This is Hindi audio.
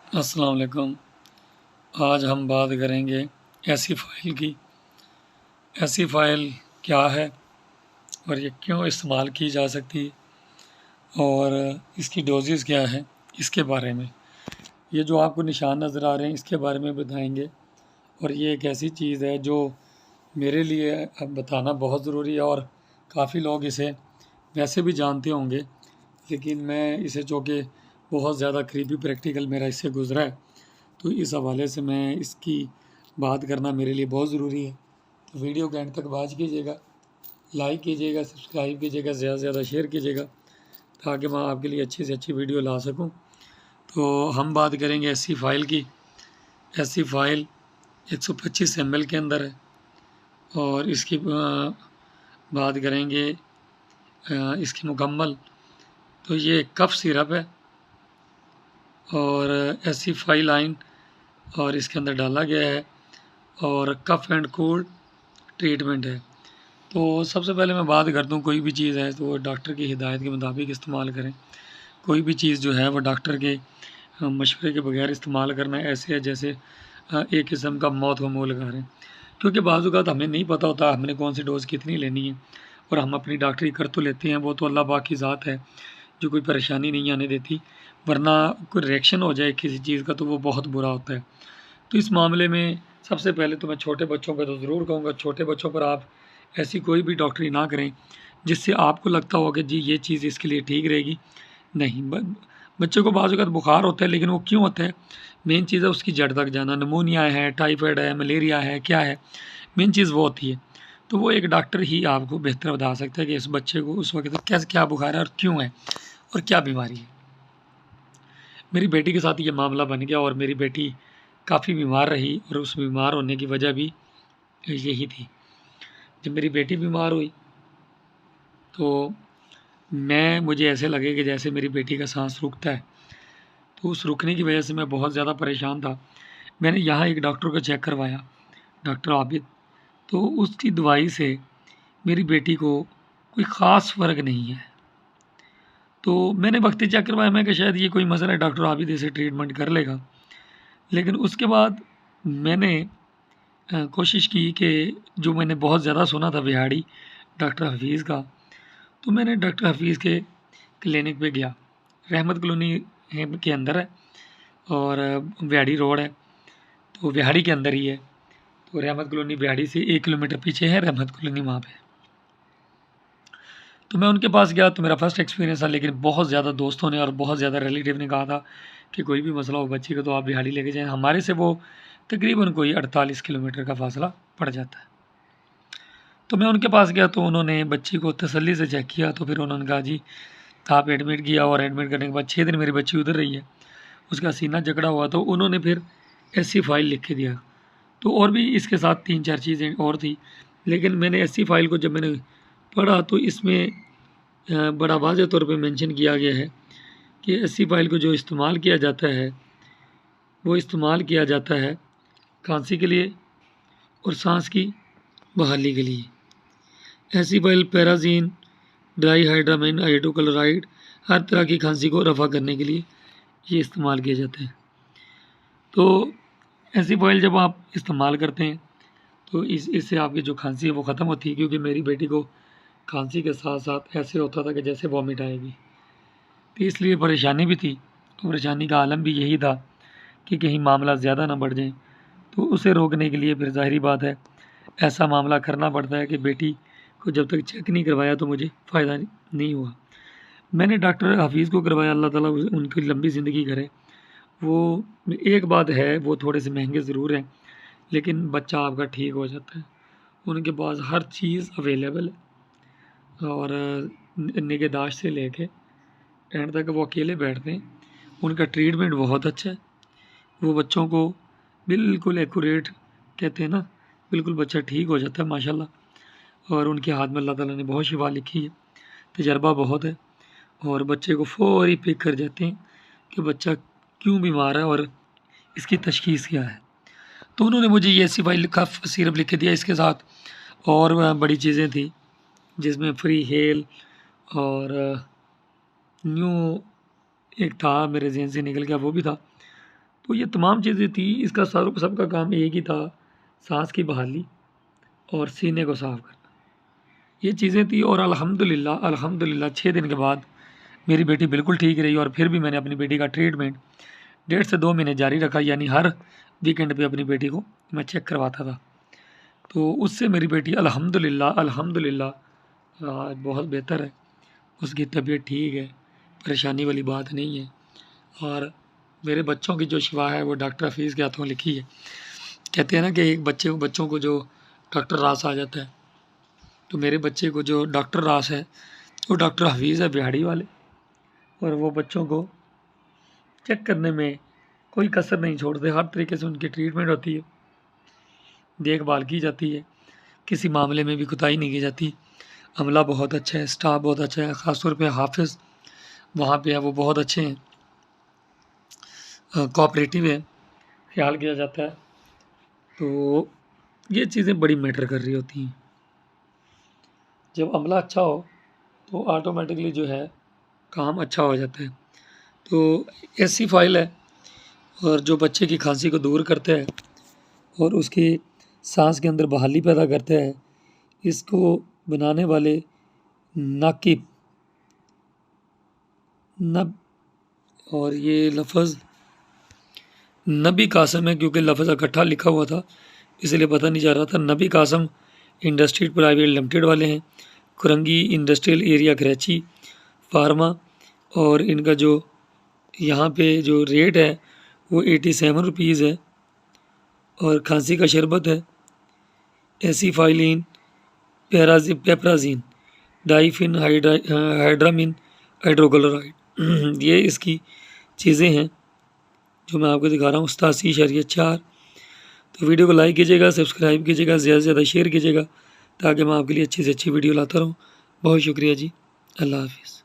अस्सलाम वालेकुम। आज हम बात करेंगे ऐसी फ़ाइल की। ऐसी फ़ाइल क्या है और ये क्यों इस्तेमाल की जा सकती है और इसकी डोजेज़ क्या है, इसके बारे में। ये जो आपको निशान नज़र आ रहे हैं इसके बारे में बताएंगे। और ये एक ऐसी चीज़ है जो मेरे लिए अब बताना बहुत ज़रूरी है और काफ़ी लोग इसे वैसे भी जानते होंगे, लेकिन मैं इसे चूँकि बहुत ज़्यादा करीबी प्रैक्टिकल मेरा इससे गुज़रा है, तो इस हवाले से मैं इसकी बात करना मेरे लिए बहुत ज़रूरी है। तो वीडियो के एंड तक वॉच कीजिएगा, लाइक कीजिएगा, सब्सक्राइब कीजिएगा, ज़्यादा से ज़्यादा शेयर कीजिएगा ताकि मैं आपके लिए अच्छी से अच्छी वीडियो ला सकूं। तो हम बात करेंगे ऐसी फ़ाइल की। ऐसी फ़ाइल 125 ml के अंदर है और इसकी बात करेंगे इसकी मुकम्मल। तो ये कफ सिरप है और ऐसी फ़ाइल आइन और इसके अंदर डाला गया है और कफ एंड कोल्ड ट्रीटमेंट है। तो सबसे पहले मैं बात करता हूँ, कोई भी चीज़ है तो वो डॉक्टर की हिदायत के मुताबिक इस्तेमाल करें। कोई भी चीज़ जो है वो डॉक्टर के मशवरे के बगैर इस्तेमाल करना ऐसे है जैसे एक किस्म का मौत का मुँह लगा रहे हैं, क्योंकि बाज़ औक़ात हमें नहीं पता होता हमने कौन सी डोज़ कितनी लेनी है और हम अपनी डॉक्टरी कर तो लेते हैं। वो तो अल्लाह पाक की ज़ात है जो कोई परेशानी नहीं आने देती, वरना कोई रिएक्शन हो जाए किसी चीज़ का तो वो बहुत बुरा होता है। तो इस मामले में सबसे पहले तो मैं छोटे बच्चों का तो ज़रूर कहूँगा, छोटे बच्चों पर आप ऐसी कोई भी डॉक्टरी ना करें जिससे आपको लगता हो कि जी ये चीज़ इसके लिए ठीक रहेगी। नहीं, बच्चे को बाज़ औक़ात बुखार होता है, लेकिन वो क्यों होता है, मेन चीज़ है उसकी जड़ तक जाना। निमोनिया है, टाइफाइड है, मलेरिया है, क्या है, मेन चीज़ वो होती है। तो वो एक डॉक्टर ही आपको बेहतर बता सकता है कि इस बच्चे को उस वक्त कैसे क्या बुखार है और क्यों है और क्या बीमारी है। मेरी बेटी के साथ ये मामला बन गया और मेरी बेटी काफ़ी बीमार रही और उस बीमार होने की वजह भी यही थी। जब मेरी बेटी बीमार हुई तो मुझे ऐसे लगे कि जैसे मेरी बेटी का सांस रुकता है, तो उस रुकने की वजह से मैं बहुत ज़्यादा परेशान था। मैंने यहाँ एक डॉक्टर को चेक करवाया, डॉक्टर आबिद। तो उसकी दवाई से मेरी बेटी को कोई ख़ास फ़र्क नहीं है। तो मैंने वक्ती चेक करवाया, मैं कि शायद ये कोई मसला है, डॉक्टर आबिद इसे ट्रीटमेंट कर लेगा। लेकिन उसके बाद मैंने कोशिश की कि जो मैंने बहुत ज़्यादा सुना था बिहाड़ी डॉक्टर हफ़ीज़ का, तो मैंने डॉक्टर हफ़ीज़ के क्लिनिक पे गया। रहमत कॉलोनी के अंदर है और बिहाड़ी रोड है, तो बिहाड़ी के अंदर ही है। तो रहमत कॉलोनी बिहाड़ी से 1 किलोमीटर पीछे है रहमत कॉलोनी, वहाँ पे। तो मैं उनके पास गया तो मेरा फ़र्स्ट एक्सपीरियंस था, लेकिन बहुत ज़्यादा दोस्तों ने और बहुत ज़्यादा रिलेटिव ने कहा था कि कोई भी मसला हो बच्ची का तो आप बिहाड़ी लेके जाएँ। हमारे से वो तकरीबन कोई 48 किलोमीटर का फ़ासला पड़ जाता है। तो मैं उनके पास गया तो उन्होंने बच्ची को तसल्ली से चेक किया। तो फिर उन्होंने कहा जी आप एडमिट किया और एडमिट करने के बाद 6 दिन मेरी बच्ची उधर रही है, उसका सीना जकड़ा हुआ। तो उन्होंने फिर ऐसी फ़ाइल लिख के दिया। तो और भी इसके साथ 3-4 चीज़ें और थी, लेकिन मैंने ऐसी फ़ाइल को जब मैंने पढ़ा तो इसमें बड़ा वाज़ेह तौर पे मेंशन किया गया है कि ऐसी फ़ाइल को जो इस्तेमाल किया जाता है वो इस्तेमाल किया जाता है खांसी के लिए और सांस की बहाली के लिए। ऐसी फ़ाइल पैराज़ीन, डाईहाइड्रामाइन हाइड्रोक्लोराइड हर तरह की खांसी को रफ़ा करने के लिए ये इस्तेमाल किए जाते हैं। तो ऐसी फ़ाइल जब आप इस्तेमाल करते हैं तो इससे आपकी जो खांसी है वो ख़त्म होती है, क्योंकि मेरी बेटी को खांसी के साथ साथ ऐसे होता था कि जैसे वॉमिट आएगी। तो इसलिए परेशानी भी थी। परेशानी का आलम भी यही था कि कहीं मामला ज़्यादा ना बढ़ जाए। तो उसे रोकने के लिए फिर ज़ाहिरी बात है ऐसा मामला करना पड़ता है कि बेटी को जब तक चेक नहीं करवाया तो मुझे फ़ायदा नहीं हुआ। मैंने डॉक्टर हफ़ीज़ को करवाया, अल्लाह ताला उनकी लंबी ज़िंदगी करे। वो एक बात है, वो थोड़े से महंगे ज़रूर हैं, लेकिन बच्चा आपका ठीक हो जाता है। उनके पास हर चीज़ अवेलेबल है और निगहदाश्त से लेके एंड तक वो अकेले बैठते हैं। उनका ट्रीटमेंट बहुत अच्छा है। वो बच्चों को बिल्कुल एक्यूरेट कहते हैं ना, बिल्कुल बच्चा ठीक हो जाता है माशाल्लाह। और उनके हाथ में अल्लाह ताला ने बहुत शिफा लिखी है, तजर्बा बहुत है और बच्चे को फ़ौरी पिक कर जाते हैं कि बच्चा क्यों बीमार है और इसकी तशख़ीस क्या है। तो उन्होंने मुझे ये ऐसी फ़ाइल कफ सिरप लिख के दिया। इसके साथ और बड़ी चीज़ें थी जिसमें फ्री हेल और न्यू एक था, मेरे ज़हन से निकल गया वो भी था। तो ये तमाम चीज़ें थी। इसका सबका काम एक ही था, सांस की बहाली और सीने को साफ़ करना, ये चीज़ें थी। और अल्हम्दुलिल्लाह 6 दिन के बाद मेरी बेटी बिल्कुल ठीक रही। और फिर भी मैंने अपनी बेटी का ट्रीटमेंट 1.5 से 2 महीने जारी रखा, यानी हर वीकेंड पे अपनी बेटी को मैं चेक करवाता था। तो उससे मेरी बेटी अल्हम्दुलिल्लाह आज बहुत बेहतर है, उसकी तबीयत ठीक है, परेशानी वाली बात नहीं है। और मेरे बच्चों की जो शिफा है वो डॉक्टर हफीज़ के हाथों लिखी है। कहते हैं ना कि एक बच्चों को जो डॉक्टर रास आ जाता है, तो मेरे बच्चे को जो डॉक्टर रास है वो डॉक्टर हफीज़ है बिहाड़ी वाले। और वो बच्चों को चेक करने में कोई कसर नहीं छोड़ते, हर तरीके से उनकी ट्रीटमेंट होती है, देखभाल की जाती है, किसी मामले में भी कोताही नहीं की जाती। अमला बहुत अच्छा है, स्टाफ बहुत अच्छा है, ख़ासतौर पे हाफिज़ वहाँ पे है वो बहुत अच्छे हैं, कोऑपरेटिव है, ख्याल किया जाता है। तो ये चीज़ें बड़ी मैटर कर रही होती हैं। जब अमला अच्छा हो तो ऑटोमेटिकली जो है काम अच्छा हो जाता है। तो ऐसी फाइल है और जो बच्चे की खांसी को दूर करता है और उसकी सांस के अंदर बहाली पैदा करता है। इसको बनाने वाले नाकिब नब, और ये लफ्ज़ नबी कासम है, क्योंकि लफ्ज़ इकट्ठा लिखा हुआ था इसलिए पता नहीं जा रहा था। नबी कासम इंडस्ट्रीज प्राइवेट लिमिटेड वाले हैं, Korangi industrial area Karachi, pharma. और इनका जो यहाँ पे जो रेट है वो 87 रुपीज़ है। और खांसी का शरबत है एसीफाइलिन पेपराजीन डाइफिन हाइड्रामिन हाइड्रोक्लोराइड ये इसकी चीज़ें हैं जो मैं आपको दिखा रहा हूँ। 87.4। तो वीडियो को लाइक कीजिएगा, सब्सक्राइब कीजिएगा, ज़्यादा से ज़्यादा शेयर कीजिएगा ताकि मैं आपके लिए अच्छी से अच्छी वीडियो लाता रहूँ। बहुत शुक्रिया जी, अल्लाह हाफिज़।